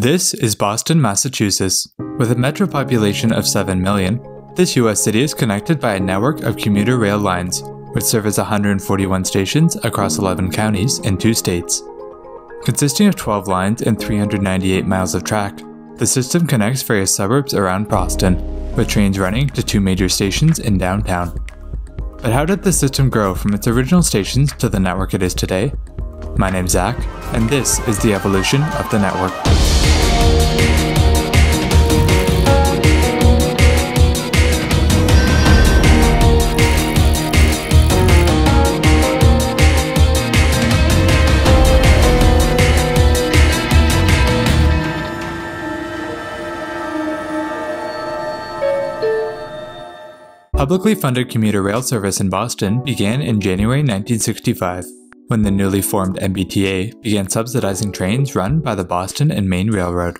This is Boston, Massachusetts. With a metro population of 7 million, this US city is connected by a network of commuter rail lines, which service 141 stations across 11 counties in 2 states. Consisting of 12 lines and 398 miles of track, the system connects various suburbs around Boston, with trains running to 2 major stations in downtown. But how did the system grow from its original stations to the network it is today? My name's Zach, and this is the evolution of the network. Publicly funded commuter rail service in Boston began in January 1965, when the newly formed MBTA began subsidizing trains run by the Boston and Maine Railroad.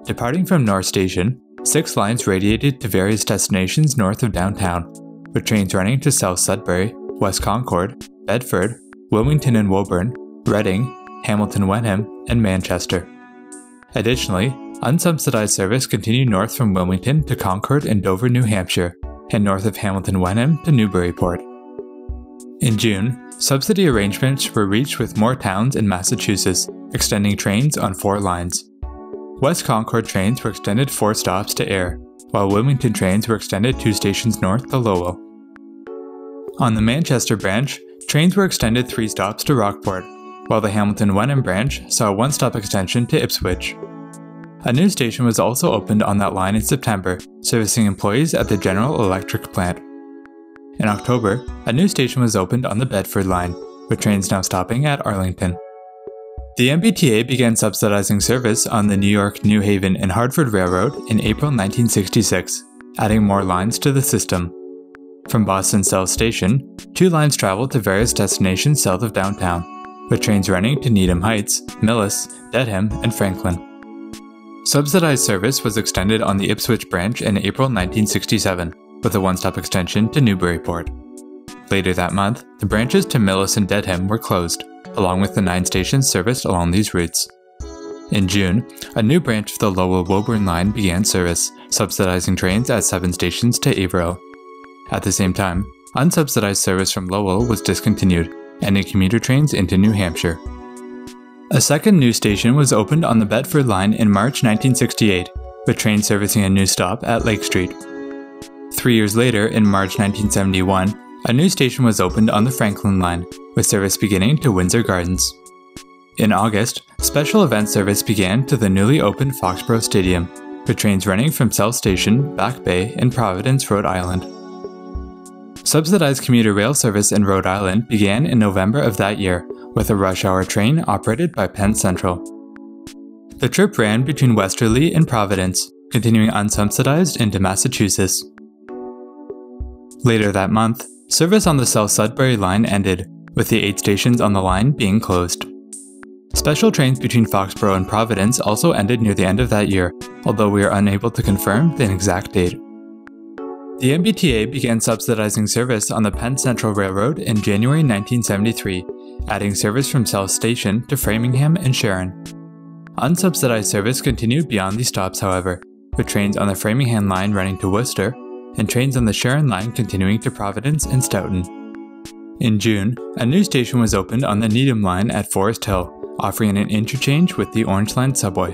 Departing from North Station, 6 lines radiated to various destinations north of downtown, with trains running to South Sudbury, West Concord, Bedford, Wilmington and Woburn, Reading, Hamilton Wenham, and Manchester. Additionally, unsubsidized service continued north from Wilmington to Concord and Dover, New Hampshire, and north of Hamilton Wenham to Newburyport. In June, subsidy arrangements were reached with more towns in Massachusetts, extending trains on 4 lines. West Concord trains were extended 4 stops to Ayr, while Wilmington trains were extended 2 stations north to Lowell. On the Manchester branch, trains were extended 3 stops to Rockport, while the Hamilton Wenham branch saw a 1-stop extension to Ipswich. A new station was also opened on that line in September, servicing employees at the General Electric plant. In October, a new station was opened on the Bedford line, with trains now stopping at Arlington. The MBTA began subsidizing service on the New York, New Haven, and Hartford Railroad in April 1966, adding more lines to the system. From Boston South Station, 2 lines traveled to various destinations south of downtown, with trains running to Needham Heights, Millis, Dedham, and Franklin. Subsidized service was extended on the Ipswich branch in April 1967, with a 1-stop extension to Newburyport. Later that month, the branches to Millis and Dedham were closed, along with the 9 stations serviced along these routes. In June, a new branch of the Lowell-Woburn line began service, subsidizing trains at 7 stations to Averill. At the same time, unsubsidized service from Lowell was discontinued, ending commuter trains into New Hampshire. A second new station was opened on the Bedford line in March 1968, with trains servicing a new stop at Lake Street. 3 years later, in March 1971, a new station was opened on the Franklin line, with service beginning to Windsor Gardens. In August, special event service began to the newly opened Foxborough Stadium, with trains running from South Station, Back Bay, and Providence, Rhode Island. Subsidized commuter rail service in Rhode Island began in November of that year, with a rush-hour train operated by Penn Central. The trip ran between Westerly and Providence, continuing unsubsidized into Massachusetts. Later that month, service on the South Sudbury line ended, with the 8 stations on the line being closed. Special trains between Foxborough and Providence also ended near the end of that year, although we are unable to confirm the exact date. The MBTA began subsidizing service on the Penn Central Railroad in January 1973, adding service from South Station to Framingham and Sharon. Unsubsidized service continued beyond these stops, however, with trains on the Framingham line running to Worcester, and trains on the Sharon line continuing to Providence and Stoughton. In June, a new station was opened on the Needham line at Forest Hill, offering an interchange with the Orange Line subway.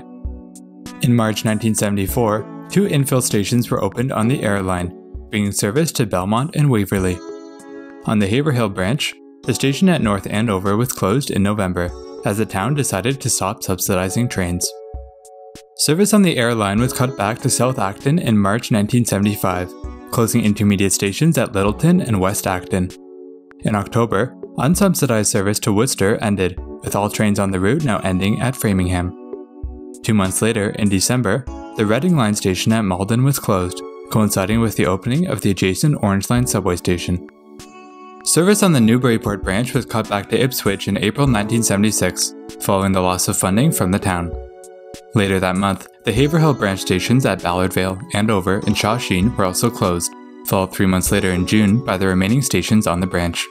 In March 1974, 2 infill stations were opened on the Ayr line, bringing service to Belmont and Waverly. On the Haverhill branch, the station at North Andover was closed in November, as the town decided to stop subsidizing trains. Service on the Ayr line was cut back to South Acton in March 1975, closing intermediate stations at Littleton and West Acton. In October, unsubsidized service to Worcester ended, with all trains on the route now ending at Framingham. 2 months later, in December, the Reading line station at Malden was closed, coinciding with the opening of the adjacent Orange Line subway station. Service on the Newburyport branch was cut back to Ipswich in April 1976, following the loss of funding from the town. Later that month, the Haverhill branch stations at Ballardvale, Andover, and Shawsheen were also closed, followed 3 months later in June by the remaining stations on the branch.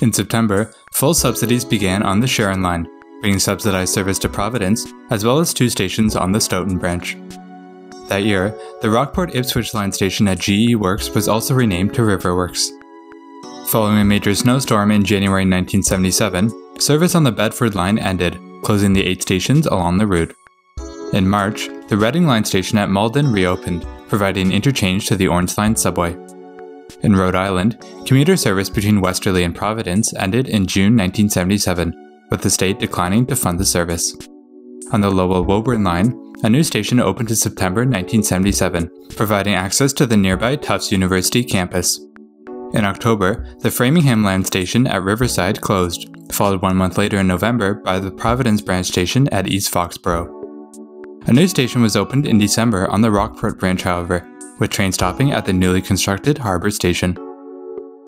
In September, full subsidies began on the Sharon line, bringing subsidized service to Providence, as well as 2 stations on the Stoughton branch. That year, the Rockport-Ipswich line station at GE Works was also renamed to Riverworks. Following a major snowstorm in January 1977, service on the Bedford line ended, closing the 8 stations along the route. In March, the Reading line station at Malden reopened, providing interchange to the Orange Line subway. In Rhode Island, commuter service between Westerly and Providence ended in June 1977, with the state declining to fund the service. On the Lowell-Woburn line, a new station opened in September 1977, providing access to the nearby Tufts University campus. In October, the Framingham line station at Riverside closed, followed 1 month later in November by the Providence branch station at East Foxborough. A new station was opened in December on the Rockport branch, however, with train stopping at the newly constructed Harbour Station.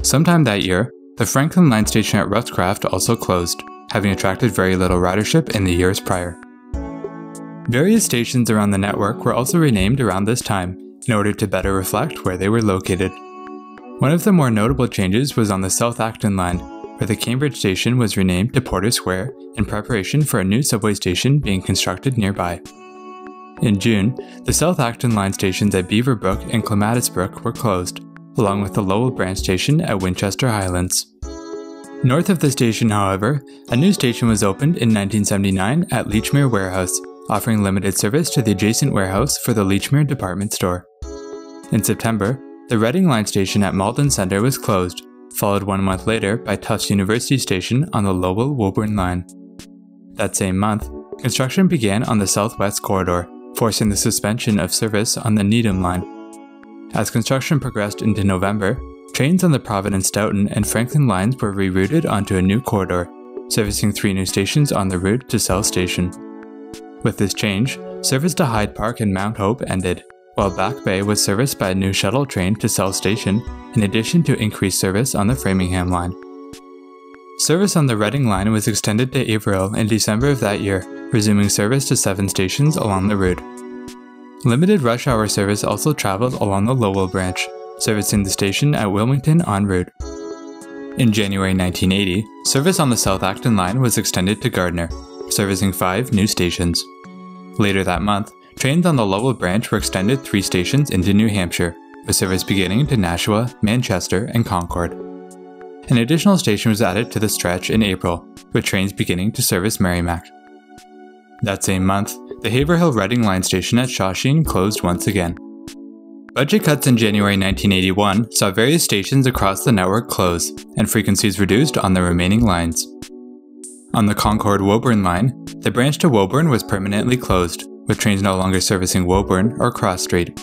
Sometime that year, the Franklin line station at Roughcraft also closed, having attracted very little ridership in the years prior. Various stations around the network were also renamed around this time, in order to better reflect where they were located. One of the more notable changes was on the South Acton line, where the Cambridge station was renamed to Porter Square in preparation for a new subway station being constructed nearby. In June, the South Acton line stations at Beaverbrook and Clematisbrook were closed, along with the Lowell branch station at Winchester Highlands. North of the station, however, a new station was opened in 1979 at Lechmere Warehouse, offering limited service to the adjacent warehouse for the Lechmere department store. In September, the Reading line station at Malden Centre was closed, followed 1 month later by Tufts University station on the Lowell-Woburn line. That same month, construction began on the Southwest Corridor, forcing the suspension of service on the Needham line. As construction progressed into November, trains on the Providence, Stoughton, and Franklin lines were rerouted onto a new corridor, servicing 3 new stations on the route to South Station. With this change, service to Hyde Park and Mount Hope ended, while Back Bay was serviced by a new shuttle train to South Station, in addition to increased service on the Framingham line. Service on the Reading line was extended to Averill in December of that year, resuming service to 7 stations along the route. Limited rush hour service also traveled along the Lowell branch, servicing the station at Wilmington en route. In January 1980, service on the South Acton line was extended to Gardner, servicing 5 new stations. Later that month, trains on the Lowell branch were extended 3 stations into New Hampshire, with service beginning to Nashua, Manchester, and Concord. An additional station was added to the stretch in April, with trains beginning to service Merrimack. That same month, the Haverhill-Reading line station at Shawsheen closed once again. Budget cuts in January 1981 saw various stations across the network close, and frequencies reduced on the remaining lines. On the Concord-Woburn line, the branch to Woburn was permanently closed, with trains no longer servicing Woburn or Cross Street.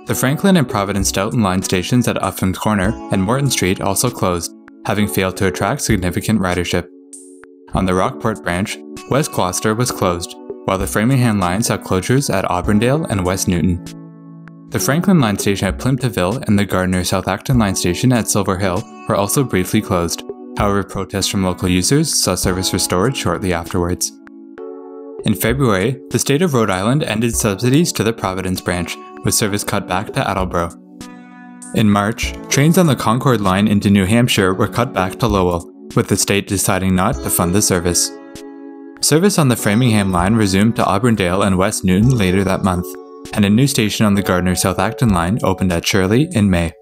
The Franklin and Providence Stoughton line stations at Upham Corner and Morton Street also closed, having failed to attract significant ridership. On the Rockport branch, West Gloucester was closed, while the Framingham line saw closures at Auburndale and West Newton. The Franklin line station at Plymptonville and the Gardner South Acton line station at Silver Hill were also briefly closed. However, protests from local users saw service restored shortly afterwards. In February, the state of Rhode Island ended subsidies to the Providence branch, with service cut back to Attleboro. In March, trains on the Concord line into New Hampshire were cut back to Lowell, with the state deciding not to fund the service. Service on the Framingham line resumed to Auburndale and West Newton later that month, and a new station on the Gardner South Acton line opened at Shirley in May.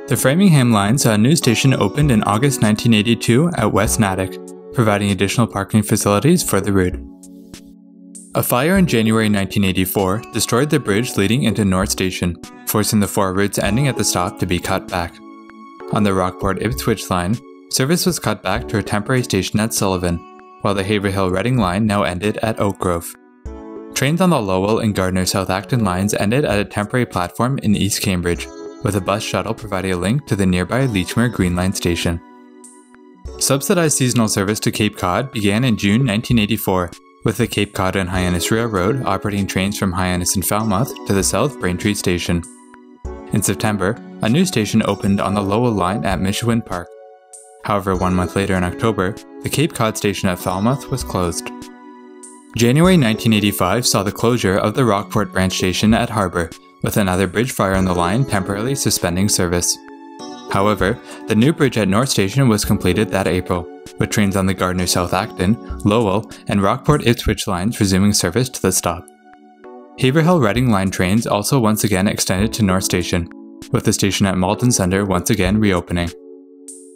The Framingham line saw a new station opened in August 1982 at West Natick, providing additional parking facilities for the route. A fire in January 1984 destroyed the bridge leading into North Station, forcing the 4 routes ending at the stop to be cut back. On the Rockport-Ipswich line, service was cut back to a temporary station at Sullivan, while the Haverhill-Reading line now ended at Oak Grove. Trains on the Lowell and Gardner South Acton lines ended at a temporary platform in East Cambridge, with a bus shuttle providing a link to the nearby Lechmere Green Line station. Subsidized seasonal service to Cape Cod began in June 1984, with the Cape Cod and Hyannis Railroad operating trains from Hyannis and Falmouth to the South Braintree Station. In September, a new station opened on the Lowell line at Mishawin Park. However, 1 month later in October, the Cape Cod station at Falmouth was closed. January 1985 saw the closure of the Rockport branch station at Harbour, with another bridge fire on the line temporarily suspending service. However, the new bridge at North Station was completed that April, with trains on the Gardner-Southampton, Lowell, and Rockport-Ipswich lines resuming service to the stop. Haverhill-Reading line trains also once again extended to North Station, with the station at Malton Centre once again reopening.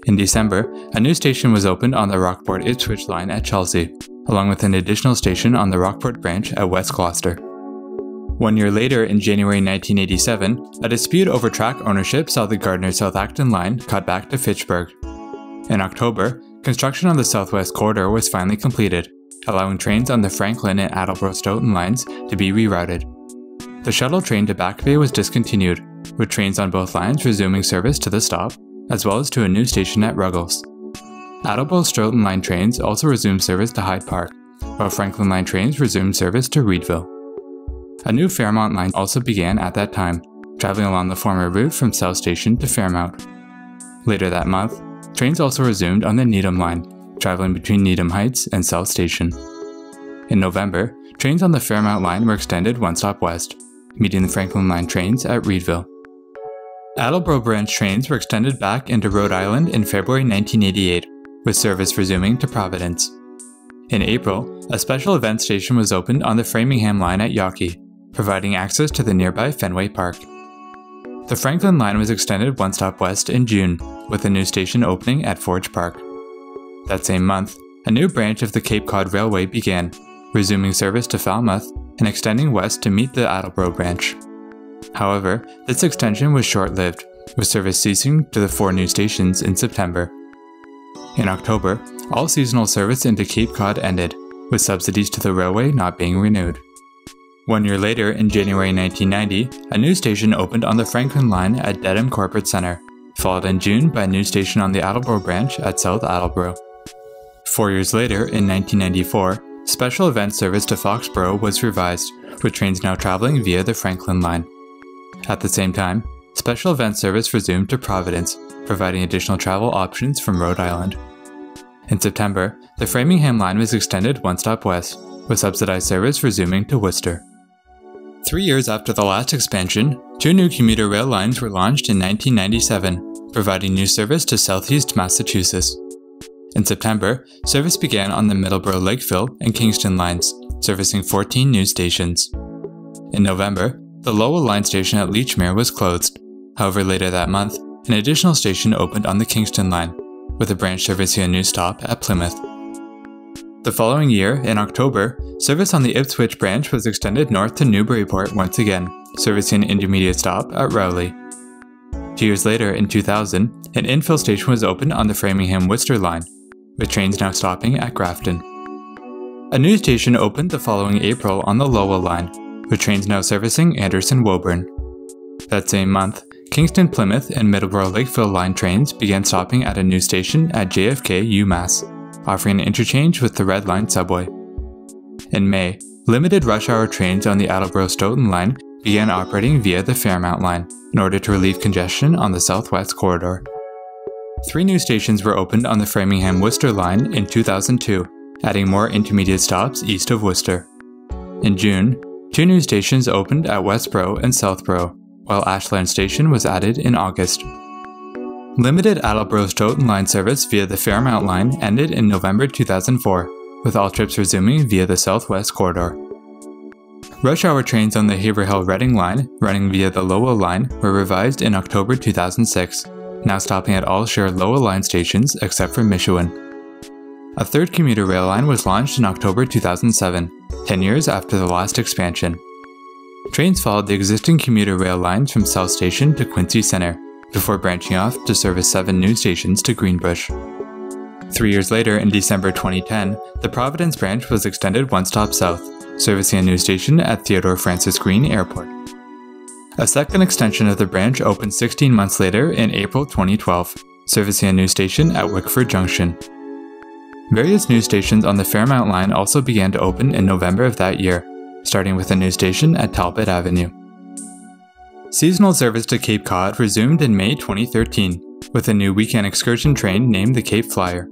In December, a new station was opened on the Rockport-Ipswich line at Chelsea, along with an additional station on the Rockport branch at West Gloucester. 1 year later, in January 1987, a dispute over track ownership saw the Gardner-Southampton line cut back to Fitchburg. In October, construction on the Southwest Corridor was finally completed, allowing trains on the Franklin and Attleboro-Stoughton lines to be rerouted. The shuttle train to Back Bay was discontinued, with trains on both lines resuming service to the stop, as well as to a new station at Ruggles. Attleboro-Stoughton line trains also resumed service to Hyde Park, while Franklin line trains resumed service to Reedville. A new Fairmont line also began at that time, traveling along the former route from South Station to Fairmount. Later that month, trains also resumed on the Needham line, traveling between Needham Heights and South Station. In November, trains on the Fairmount line were extended one stop west, meeting the Franklin line trains at Reedville. Attleboro branch trains were extended back into Rhode Island in February 1988, with service resuming to Providence. In April, a special event station was opened on the Framingham line at Yawkey, providing access to the nearby Fenway Park. The Franklin line was extended one stop west in June, with a new station opening at Forge Park. That same month, a new branch of the Cape Cod Railway began, resuming service to Falmouth and extending west to meet the Attleboro branch. However, this extension was short-lived, with service ceasing to the 4 new stations in September. In October, all seasonal service into Cape Cod ended, with subsidies to the railway not being renewed. 1 year later, in January 1990, a new station opened on the Franklin line at Dedham Corporate Centre, followed in June by a new station on the Attleboro branch at South Attleboro. 4 years later, in 1994, special event service to Foxborough was revised, with trains now traveling via the Franklin line. At the same time, special event service resumed to Providence, providing additional travel options from Rhode Island. In September, the Framingham line was extended one stop west, with subsidized service resuming to Worcester. 3 years after the last expansion, 2 new commuter rail lines were launched in 1997, providing new service to southeast Massachusetts. In September, service began on the Middleborough-Lakeville and Kingston lines, servicing 14 new stations. In November, the Lowell line station at Lechmere was closed. However, later that month, an additional station opened on the Kingston line, with a branch servicing a new stop at Plymouth. The following year, in October, service on the Ipswich branch was extended north to Newburyport once again, servicing an intermediate stop at Rowley. 2 years later, in 2000, an infill station was opened on the Framingham-Worcester line, with trains now stopping at Grafton. A new station opened the following April on the Lowell line, with trains now servicing Anderson-Woburn. That same month, Kingston-Plymouth and Middleborough-Lakeville line trains began stopping at a new station at JFK, UMass, offering an interchange with the Red Line subway. In May, limited rush-hour trains on the Attleboro-Stoughton line began operating via the Fairmount line in order to relieve congestion on the Southwest Corridor. 3 new stations were opened on the Framingham-Worcester line in 2002, adding more intermediate stops east of Worcester. In June, 2 new stations opened at Westboro and Southboro, while Ashland Station was added in August. Limited Attleboro-Stoughton line service via the Fairmount line ended in November 2004, with all trips resuming via the Southwest Corridor. Rush hour trains on the Haverhill-Reading line, running via the Lowell line, were revised in October 2006, now stopping at all shared Lowell line stations except for Michigan. A third commuter rail line was launched in October 2007, 10 years after the last expansion. Trains followed the existing commuter rail lines from South Station to Quincy Center, before branching off to service 7 new stations to Greenbush. 3 years later, in December 2010, the Providence branch was extended one stop south, servicing a new station at Theodore Francis Green Airport. A second extension of the branch opened 16 months later in April 2012, servicing a new station at Wickford Junction. Various new stations on the Fairmount line also began to open in November of that year, starting with a new station at Talbot Avenue. Seasonal service to Cape Cod resumed in May 2013, with a new weekend excursion train named the Cape Flyer.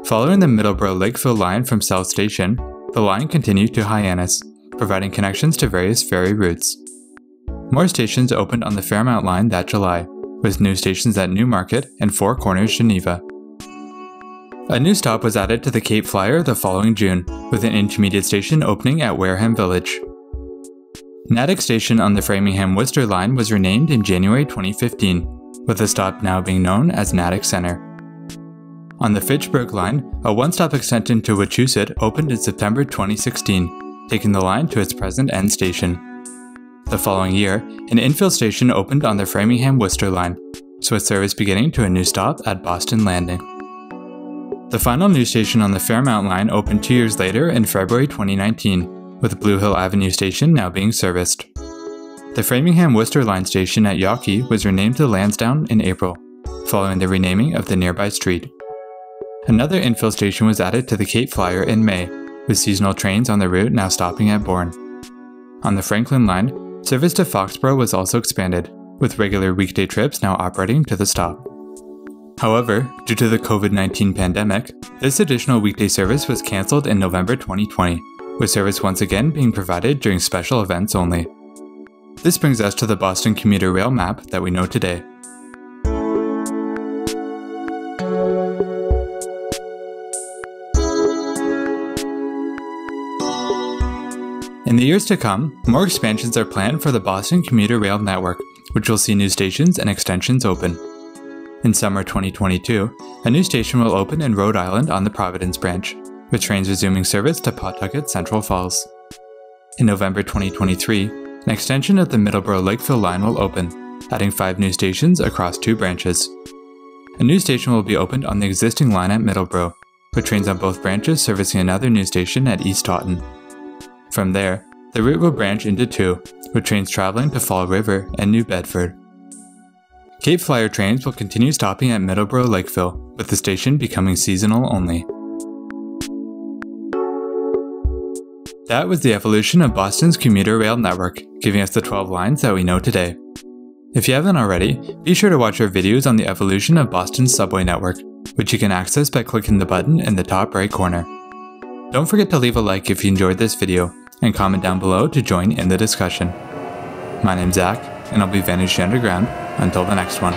Following the Middleborough-Lakeville line from South Station, the line continued to Hyannis, providing connections to various ferry routes. More stations opened on the Fairmount line that July, with new stations at Newmarket and Four Corners, Geneva. A new stop was added to the Cape Flyer the following June, with an intermediate station opening at Wareham Village. Natick Station on the Framingham-Worcester line was renamed in January 2015, with the stop now being known as Natick Centre. On the Fitchburg line, a one-stop extension to Wachusett opened in September 2016, taking the line to its present end station. The following year, an infill station opened on the Framingham-Worcester line, with service beginning to a new stop at Boston Landing. The final new station on the Fairmount line opened 2 years later in February 2019, with Blue Hill Avenue Station now being serviced. The Framingham-Worcester line station at Yawkey was renamed to Lansdowne in April, following the renaming of the nearby street. Another infill station was added to the Cape Flyer in May, with seasonal trains on the route now stopping at Bourne. On the Franklin line, service to Foxborough was also expanded, with regular weekday trips now operating to the stop. However, due to the COVID-19 pandemic, this additional weekday service was cancelled in November 2020, with service once again being provided during special events only. This brings us to the Boston Commuter Rail map that we know today. In the years to come, more expansions are planned for the Boston Commuter Rail network, which will see new stations and extensions open. In summer 2022, a new station will open in Rhode Island on the Providence branch, with trains resuming service to Pawtucket Central Falls. In November 2023, an extension of the Middleborough-Lakeville line will open, adding 5 new stations across 2 branches. A new station will be opened on the existing line at Middleborough, with trains on both branches servicing another new station at East Taunton. From there, the route will branch into 2, with trains traveling to Fall River and New Bedford. Cape Flyer trains will continue stopping at Middleborough-Lakeville, with the station becoming seasonal only. That was the evolution of Boston's commuter rail network, giving us the 12 lines that we know today. If you haven't already, be sure to watch our videos on the evolution of Boston's subway network, which you can access by clicking the button in the top right corner. Don't forget to leave a like if you enjoyed this video, and comment down below to join in the discussion. My name's Zach, and I'll be vanishing underground until the next one.